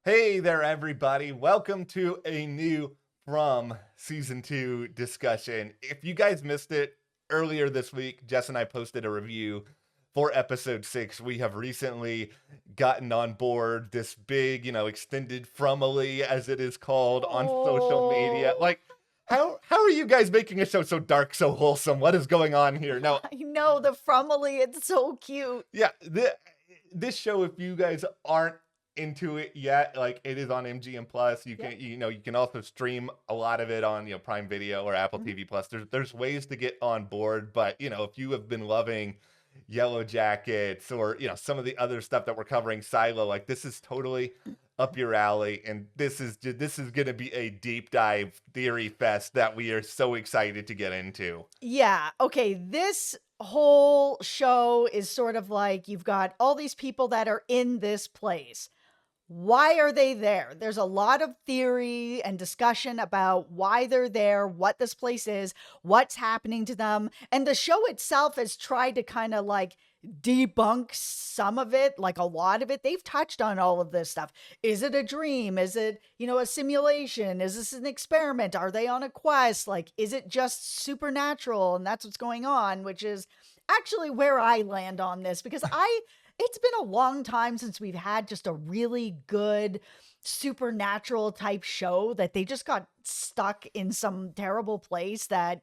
Hey there, everybody. Welcome to a new From Season 2 discussion. If you guys missed it earlier this week, Jess and I posted a review for episode 6. We have recently gotten on board this big, extended Fromily, as it is called on social media. Oh, Like, how are you guys making a show so dark, so wholesome? What is going on here? Now, I know the Frumily, it's so cute. yeah, this show, if you guys aren't into it yet, like it is on MGM Plus. You Yeah. can you can also stream a lot of it on Prime Video or Apple Mhm. TV Plus. There's ways to get on board, but if you have been loving Yellow Jackets or some of the other stuff that we're covering, Silo, like this is totally up your alley, and this is gonna be a deep dive theory fest that we are so excited to get into. Yeah, okay, this whole show is sort of like you've got all these people that are in this place. Why are they there? There's a lot of theory and discussion about why they're there, what this place is, what's happening to them. And the show itself has tried to kind of like debunk some of it, like a lot of it. They've touched on all of this stuff. Is it a dream? Is it, a simulation? Is this an experiment? Are they on a quest? Like, is it just supernatural? And that's what's going on, which is actually where I land on this because it's been a long time since we've had just a really good supernatural type show that they just got stuck in some terrible place that,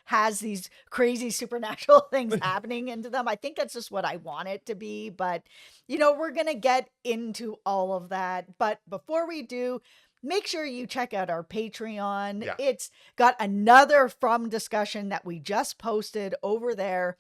has these crazy supernatural things happening into them. I think that's just what I want it to be. But, we're going to get into all of that. But before we do, make sure you check out our Patreon. Yeah. It's got another From discussion that we just posted over there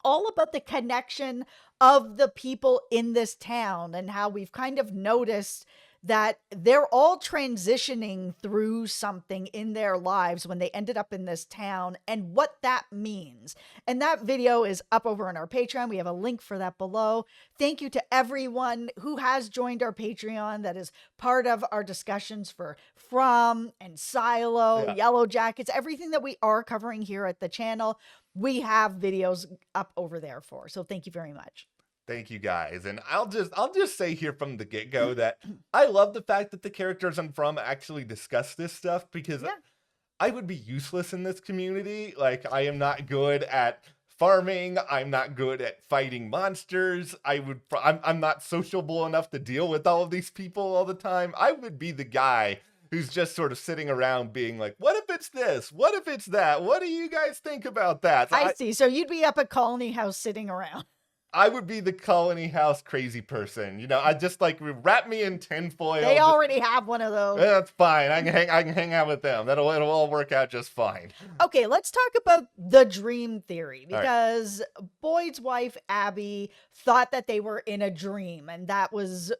all about the connection of the people in this town and how we've kind of noticed that they're all transitioning through something in their lives when they ended up in this town and what that means. And that video is up over on our Patreon. We have a link for that below. Thank you to everyone who has joined our Patreon that is part of our discussions for From and Silo, Yeah. Yellow Jackets, everything that we are covering here at the channel. We have videos up over there for. So thank you very much. Thank you guys. And I'll just say here from the get-go that I love the fact that the characters I'm from actually discuss this stuff because Yeah. I would be useless in this community. Like I am not good at farming, I'm not good at fighting monsters. I'm not sociable enough to deal with all of these people all the time. I would be the guy who's just sort of sitting around being like, what if it's this? What if it's that? What do you guys think about that? I see. So you'd be up at Colony House sitting around. I would be the colony house crazy person. I just like wrap me in tinfoil. They already have one of those. That's fine. I can hang out with them. It'll all work out just fine. Okay, let's talk about the dream theory All right. because Boyd's wife, Abby, thought that they were in a dream. And that was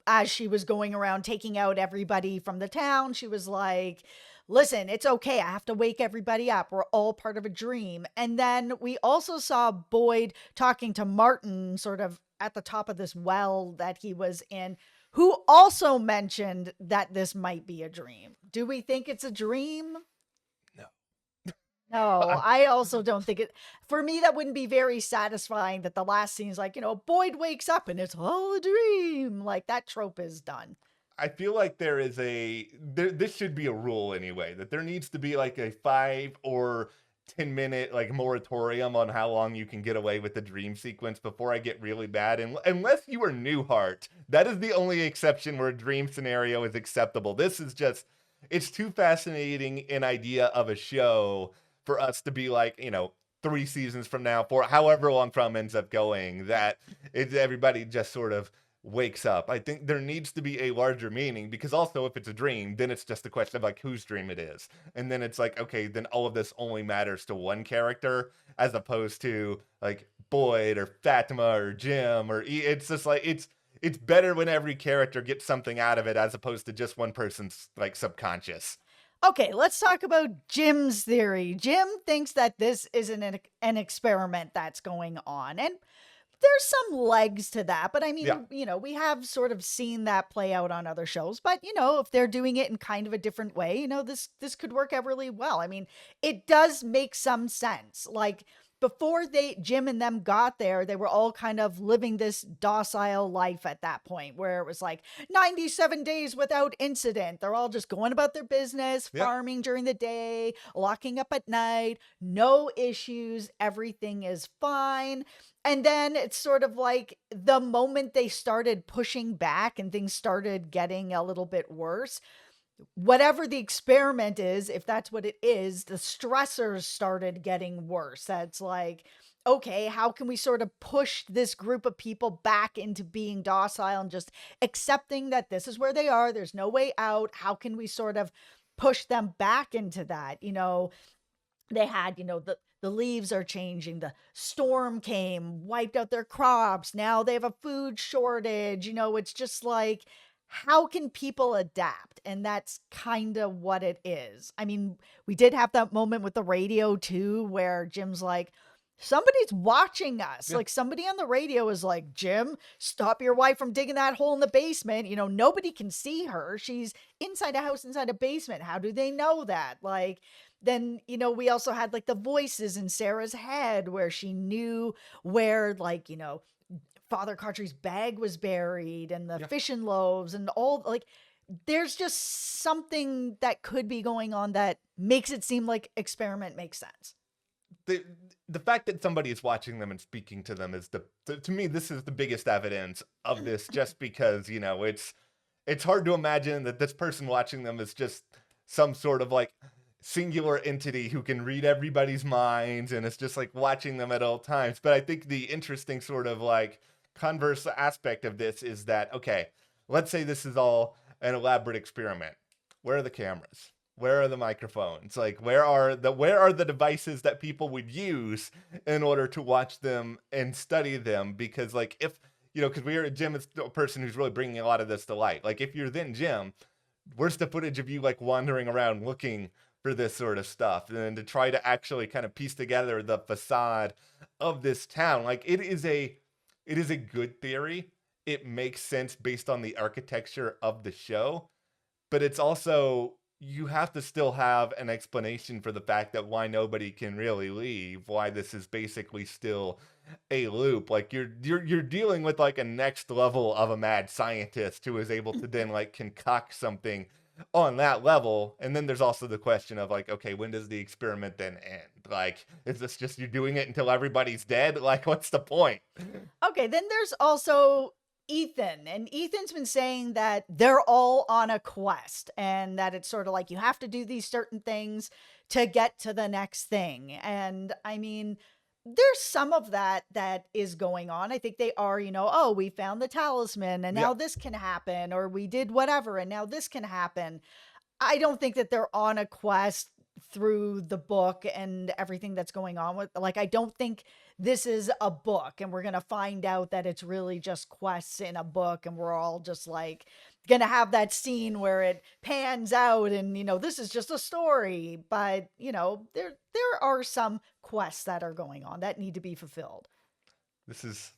as she was going around taking out everybody from the town. She was like, listen, it's okay. I have to wake everybody up. We're all part of a dream. And then we also saw Boyd talking to Martin sort of at the top of this well that he was in, who also mentioned that this might be a dream. Do we think it's a dream? No. No, I also don't think it. For me, that wouldn't be very satisfying that the last scene is like, Boyd wakes up and it's all a dream. Like that trope is done. I feel like this should be a rule anyway, that there needs to be like a 5 or 10-minute like moratorium on how long you can get away with the dream sequence before I get really bad. And unless you are Newhart, that is the only exception where a dream scenario is acceptable. This is just, it's too fascinating an idea of a show for us to be like, 3 seasons from now, for however long From ends up going, that everybody just sort of wakes up. I think there needs to be a larger meaning because also if it's a dream, then it's just a question of like whose dream it is. And then it's like, okay, then all of this only matters to one character as opposed to like Boyd or Fatima or Jim it's just like it's better when every character gets something out of it as opposed to just one person's like subconscious. Okay, let's talk about Jim's theory. Jim thinks that this is an experiment that's going on. And there's some legs to that, but I mean, Yeah. we have sort of seen that play out on other shows, but if they're doing it in kind of a different way, this could work out really well. I mean, it does make some sense. Like before Jim and them got there, they were all kind of living this docile life at that point where it was like 97 days without incident. They're all just going about their business, Yep. farming during the day, locking up at night, no issues, everything is fine. And then it's sort of like the moment they started pushing back and things started getting a little bit worse, whatever the experiment is, if that's what it is, the stressors started getting worse. That's like, okay, how can we sort of push this group of people back into being docile and just accepting that this is where they are? There's no way out. How can we sort of push them back into that? They had, the leaves are changing, the storm came, wiped out their crops, now they have a food shortage. It's just like, how can people adapt? And that's kind of what it is. I mean, we did have that moment with the radio too where Jim's like, somebody's watching us. Yeah. Like, somebody on the radio is like, Jim, stop your wife from digging that hole in the basement. Nobody can see her, she's inside a house, inside a basement. How do they know that? Like, then, we also had like the voices in Sarah's head where she knew where, like, Father Cartry's bag was buried and the Yeah. fish and loaves and all. Like, there's just something that could be going on that makes it seem like experiment makes sense. The fact that somebody is watching them and speaking to them is to me, this is the biggest evidence of this, just because, it's hard to imagine that this person watching them is just some sort of like singular entity who can read everybody's minds and it's just like watching them at all times. But I think the interesting sort of like converse aspect of this is that, okay, let's say this is all an elaborate experiment. Where are the cameras? Where are the microphones? Like, where are the devices that people would use in order to watch them and study them? Because like, if, because Jim is a person who's really bringing a lot of this to light. Like, if you're then Jim, where's the footage of you like wandering around looking for this sort of stuff, and then to try to actually kind of piece together the facade of this town? Like, it is a good theory. It makes sense based on the architecture of the show, but it's also, you have to still have an explanation for the fact that why nobody can really leave, why this is basically still a loop. Like, you're dealing with like a next level of a mad scientist who is able to then like concoct something on that level. And then there's also the question of like, okay, when does the experiment then end? Like, is this just you're doing it until everybody's dead? Like, what's the point? Okay, then there's also Ethan, and Ethan's been saying that they're all on a quest and that it's sort of like you have to do these certain things to get to the next thing. And I mean, there's some of that is going on. I think they are, oh, we found the talisman and Yeah. now this can happen, or we did whatever and now this can happen. I don't think that they're on a quest through the book and everything that's going on with, like, I don't think this is a book and we're going to find out that it's really just quests in a book and we're all just like going to have that scene where it pans out and this is just a story. But there are some quests that are going on that need to be fulfilled. This is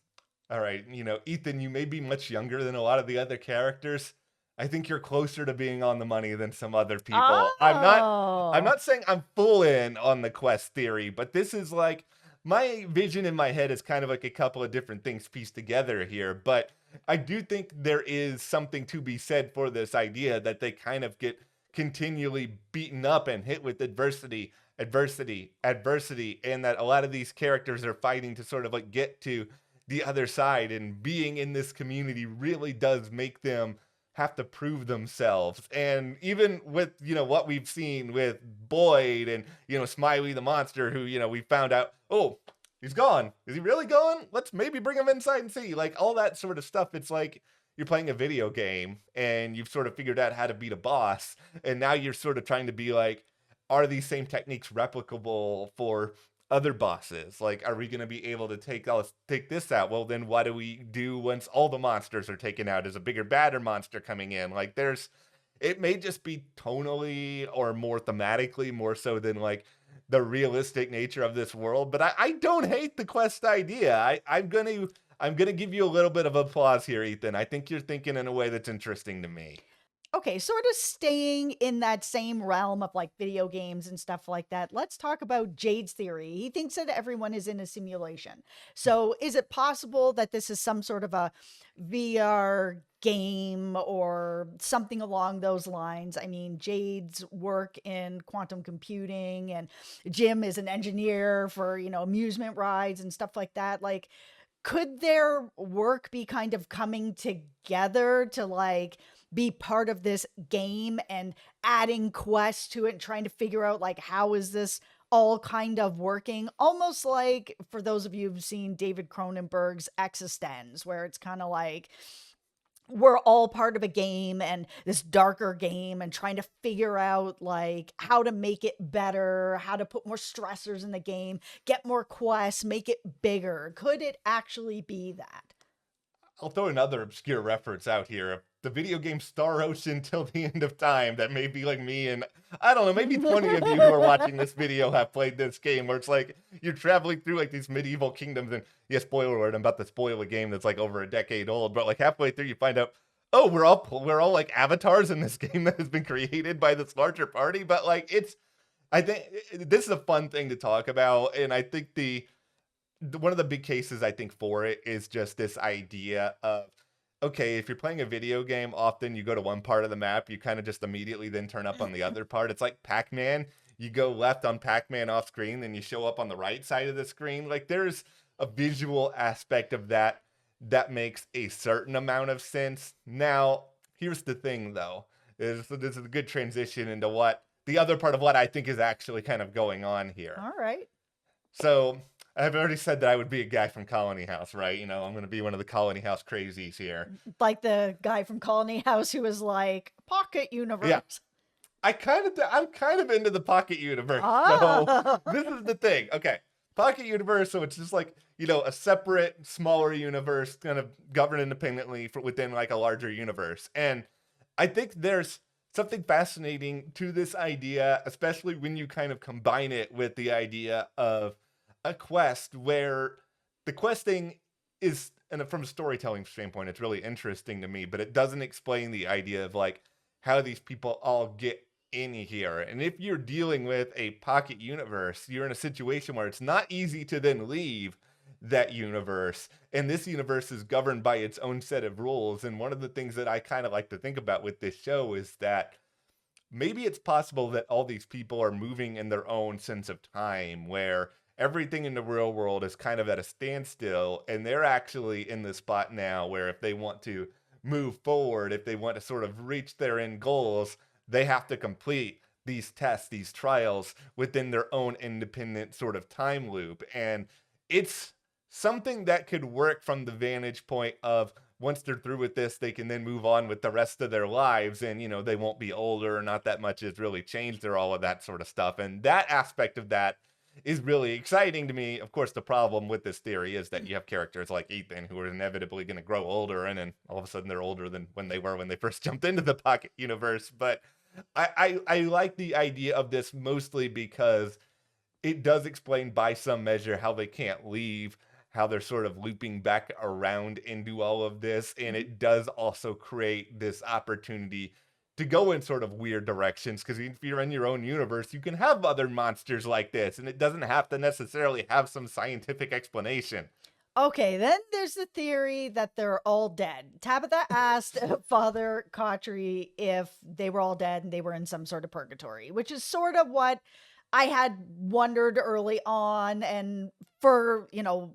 all right. Ethan, you may be much younger than a lot of the other characters. I think you're closer to being on the money than some other people. I'm not saying I'm full in on the quest theory, but this is like, my vision in my head is kind of like a couple of different things pieced together here. But I do think there is something to be said for this idea that they kind of get continually beaten up and hit with adversity, and that a lot of these characters are fighting to sort of like get to the other side, and being in this community really does make them have to prove themselves. And even with, what we've seen with Boyd and, Smiley the monster, who, we found out, oh, he's gone. Is he really gone? Let's maybe bring him inside and see. Like, all that sort of stuff. It's like you're playing a video game and you've sort of figured out how to beat a boss. And now you're sort of trying to be like, are these same techniques replicable for other bosses? Like, are we going to be able to take this out? Well, then what do we do once all the monsters are taken out? Is a bigger, badder monster coming in? Like, it may just be tonally or more thematically more so than like the realistic nature of this world. But I don't hate the quest idea. I'm gonna give you a little bit of applause here, Ethan. I think you're thinking in a way that's interesting to me. Okay, sort of staying in that same realm of like video games and stuff like that. Let's talk about Jade's theory. He thinks that everyone is in a simulation. So, is it possible that this is some sort of a VR game or something along those lines? I mean, Jade's work in quantum computing and Jim is an engineer for, amusement rides and stuff like that. Like, could their work be kind of coming together to like be part of this game and adding quests to it and trying to figure out like how is this all kind of working, almost like for those of you who've seen David Cronenberg's Existence, where it's kind of like we're all part of a game and this darker game and trying to figure out like how to make it better, how to put more stressors in the game, get more quests, make it bigger. Could it actually be that? I'll throw another obscure reference out here. The video game Star Ocean Till the End of Time, that may be like me and, I don't know, maybe 20 of you who are watching this video have played this game, where it's like you're traveling through like these medieval kingdoms, and yeah, spoiler alert, I'm about to spoil a game that's like over a decade old, but like halfway through you find out, oh, we're all like avatars in this game that has been created by this larger party. But like I think this is a fun thing to talk about, and I think one of the big cases I think for it is just this idea of, okay, if you're playing a video game, often you go to one part of the map, you kind of just immediately then turn up on the other part. It's like Pac-Man. You go left on Pac-Man off screen, then you show up on the right side of the screen. Like there's a visual aspect of that that makes a certain amount of sense. Now, here's the thing though, is this is a good transition into what the other part of what I think is actually kind of going on here. All right. So I've already said that I would be a guy from Colony House, right? I'm going to be one of the Colony House crazies here. Like the guy from Colony House who was like, Pocket Universe. Yeah. I'm kind of into the Pocket Universe. Ah. So this is the thing. Okay. Pocket Universe, so it's just like, a separate, smaller universe kind of governed independently within like a larger universe. And I think there's something fascinating to this idea, especially when you kind of combine it with the idea of a quest where the questing is, and from a storytelling standpoint, it's really interesting to me, but it doesn't explain the idea of like how these people all get in here. And if you're dealing with a pocket universe, you're in a situation where it's not easy to then leave that universe. And this universe is governed by its own set of rules. And one of the things that I kind of like to think about with this show is that maybe it's possible that all these people are moving in their own sense of time, where everything in the real world is kind of at a standstill, and they're actually in the spot now where if they want to move forward, if they want to sort of reach their end goals, they have to complete these tests, these trials within their own independent sort of time loop. And it's something that could work from the vantage point of, once they're through with this, they can then move on with the rest of their lives, and they won't be older, not that much has really changed, or all of that sort of stuff. And that aspect of that is really exciting to me. Of course, the problem with this theory is that you have characters like Ethan who are inevitably going to grow older, and then all of a sudden they're older than when they were when they first jumped into the Pocket Universe. But I like the idea of this mostly because it does explain by some measure how they can't leave, how they're sort of looping back around into all of this. And it does also create this opportunity to go in sort of weird directions, because if you're in your own universe, you can have other monsters like this, and it doesn't have to necessarily have some scientific explanation. Okay, then there's the theory that they're all dead. Tabitha asked Father Cautry if they were all dead and they were in some sort of purgatory, which is sort of what I had wondered early on. And for,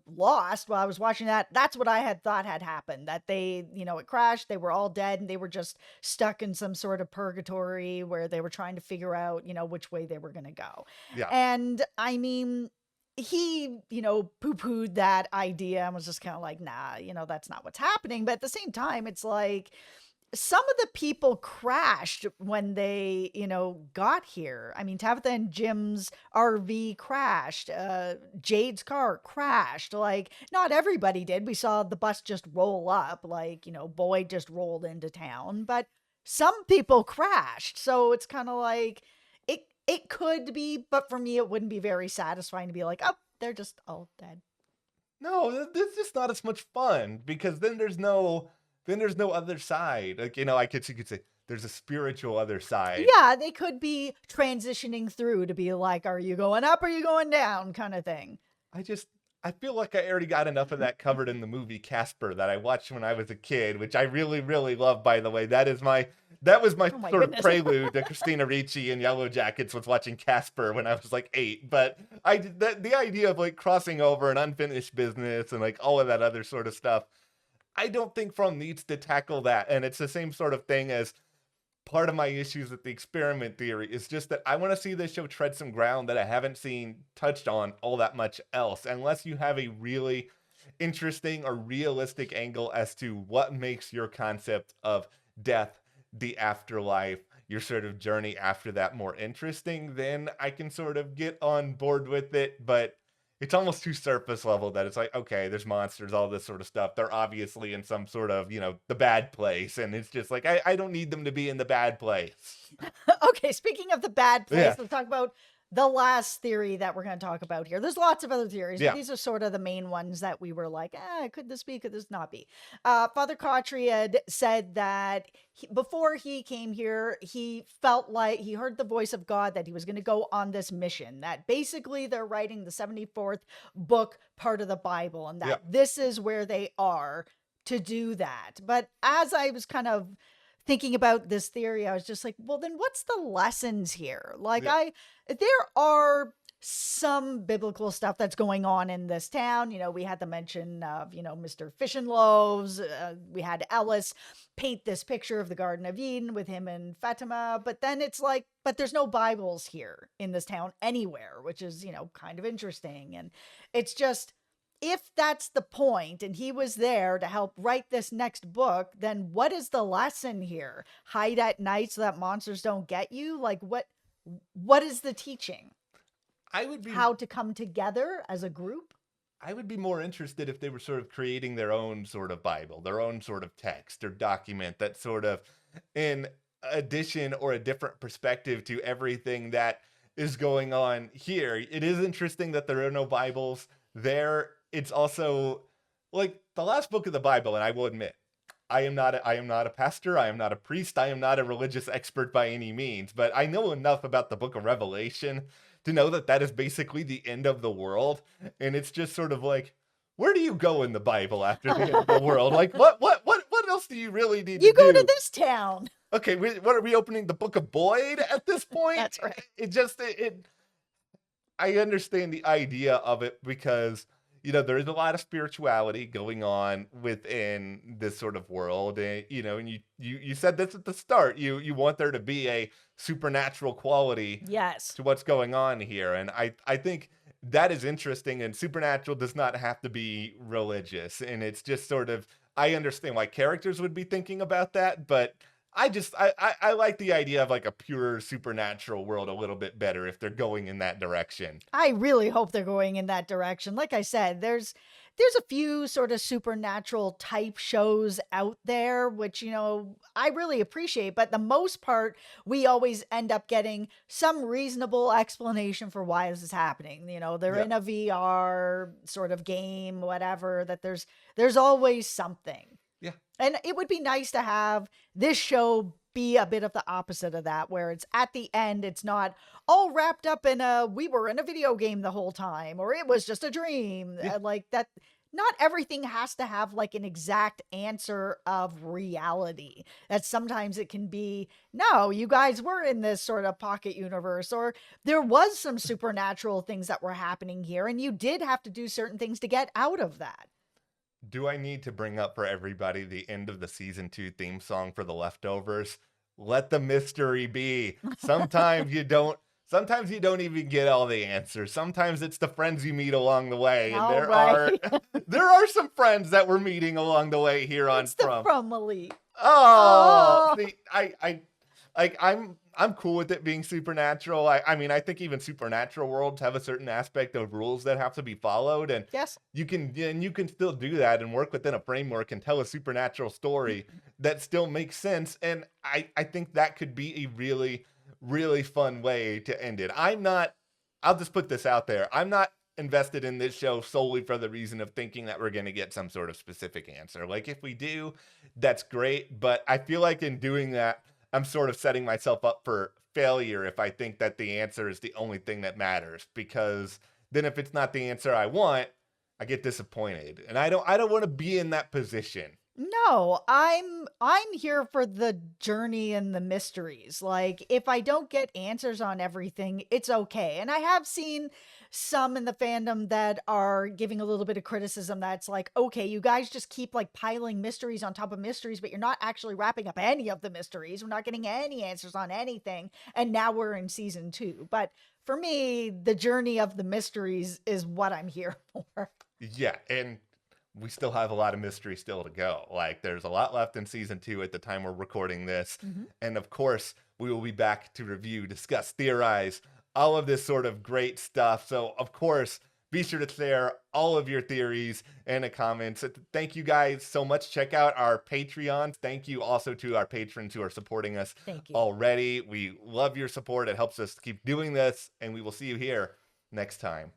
Lost, while I was watching that, that's what I had thought had happened. That they, it crashed, they were all dead, and they were just stuck in some sort of purgatory where they were trying to figure out, which way they were going to go. Yeah. And I mean, he, poo-pooed that idea and was just kind of like, nah, that's not what's happening. But at the same time, it's like some of the people crashed when they, got here. I mean, Tabitha and Jim's RV crashed. Jade's car crashed. Like, not everybody did. We saw the bus just roll up. Like, Boyd just rolled into town. But some people crashed. So it's kind of like, it could be, but for me, it wouldn't be very satisfying to be like, oh, they're just all dead. No, this is just not as much fun, because then there's no then there's no other side. Like, I guess you could say there's a spiritual other side. Yeah, they could be transitioning through to be like, are you going up or are you going down kind of thing. I feel like I already got enough of that covered in the movie Casper that I watched when I was a kid, which I really, really love, by the way. That was my Oh my sort of goodness. prelude to Christina Ricci and Yellow Jackets, was watching Casper when I was like 8. But the idea of like crossing over an unfinished business and like all of that other sort of stuff, I don't think From needs to tackle that. And it's the same sort of thing as part of my issues with the experiment theory is just that I want to see this show tread some ground that I haven't seen touched on all that much else, unless you have a really interesting or realistic angle as to what makes your concept of death, the afterlife, your sort of journey after that more interesting, then I can sort of get on board with it. But it's almost too surface level that it's like, okay, there's monsters, all this sort of stuff. They're obviously in some sort of, the bad place. And it's just like, I don't need them to be in the bad place. Okay, speaking of the bad place, Yeah. let's talk about the last theory that we're going to talk about here. There's lots of other theories, Yeah. but these are sort of the main ones that we were like, could this be? Could this not be? Father Cautry had said that before he came here, he felt like he heard the voice of God that he was going to go on this mission, that basically they're writing the 74th book part of the Bible, and that this is where they are to do that. But as I was kind of thinking about this theory, I was just like, well, then what's the lessons here? Like, there are some biblical stuff that's going on in this town. We had the mention of, Mr. Fish and Loaves. We had Ellis paint this picture of the Garden of Eden with him and Fatima. But then it's like, but there's no Bibles here in this town anywhere, which is, kind of interesting. And it's just, if that's the point and he was there to help write this next book, then what is the lesson here? Hide at night so that monsters don't get you? Like what is the teaching? How to come together as a group? I would be more interested if they were sort of creating their own sort of Bible, their own sort of text or document that sort of, in addition or a different perspective to everything that is going on here. It is interesting that there are no Bibles there. It's also like the last book of the Bible, and I will admit, I am not a pastor, I am not a priest, I am not a religious expert by any means, but I know enough about the book of Revelation to know that that is basically the end of the world. And it's just sort of like, where do you go in the Bible after the end of the world? Like, what else do you really need to do? You go to this town. Okay, what are we opening the book of Boyd at this point? That's right. I understand the idea of it because, there is a lot of spirituality going on within this sort of world. And, and you said this at the start, you want there to be a supernatural quality Yes. to what's going on here. And I think that is interesting, and supernatural does not have to be religious. And it's just sort of, I understand why characters would be thinking about that, but I like the idea of like a pure supernatural world a little bit better if they're going in that direction. I really hope they're going in that direction. Like I said, there's a few sort of supernatural type shows out there, which, I really appreciate. But the most part, we always end up getting some reasonable explanation for why this is happening. They're in a VR sort of game, whatever, that there's always something. Yeah. And it would be nice to have this show be a bit of the opposite of that, where it's at the end, it's not all wrapped up in we were in a video game the whole time, or it was just a dream. Yeah. Like that, not everything has to have like an exact answer of reality. That sometimes it can be, no, you guys were in this sort of pocket universe, or there was some supernatural things that were happening here, and you did have to do certain things to get out of that. Do I need to bring up for everybody the end of the season 2 theme song for The Leftovers? Let the mystery be. Sometimes you don't even get all the answers. Sometimes it's the friends you meet along the way. And there are some friends that we're meeting along the way here on It's the Fromily. Oh, see, I'm cool with it being supernatural. I mean, I think even supernatural worlds have a certain aspect of rules that have to be followed, and yes, you can still do that and work within a framework and tell a supernatural story that still makes sense. And I think that could be a really, really fun way to end it. I'll just put this out there. I'm not invested in this show solely for the reason of thinking that we're going to get some sort of specific answer. Like, if we do, that's great. But I feel like in doing that, I'm sort of setting myself up for failure if I think that the answer is the only thing that matters. Because then if it's not the answer I want, I get disappointed. And I don't want to be in that position. No, I'm here for the journey and the mysteries. Like, if I don't get answers on everything, it's okay. And I have seen some in the fandom that are giving a little bit of criticism that's like, okay, you guys just keep like piling mysteries on top of mysteries, but you're not actually wrapping up any of the mysteries. We're not getting any answers on anything. And now we're in season 2. But for me, the journey of the mysteries is what I'm here for. Yeah, and we still have a lot of mystery still to go. Like, there's a lot left in season 2 at the time we're recording this. Mhm. And of course, we will be back to review, discuss, theorize, all of this sort of great stuff. So, of course, be sure to share all of your theories in the comments. Thank you guys so much. Check out our Patreons. Thank you also to our patrons who are supporting us Thank you. already. We love your support. It helps us keep doing this, and we will see you here next time.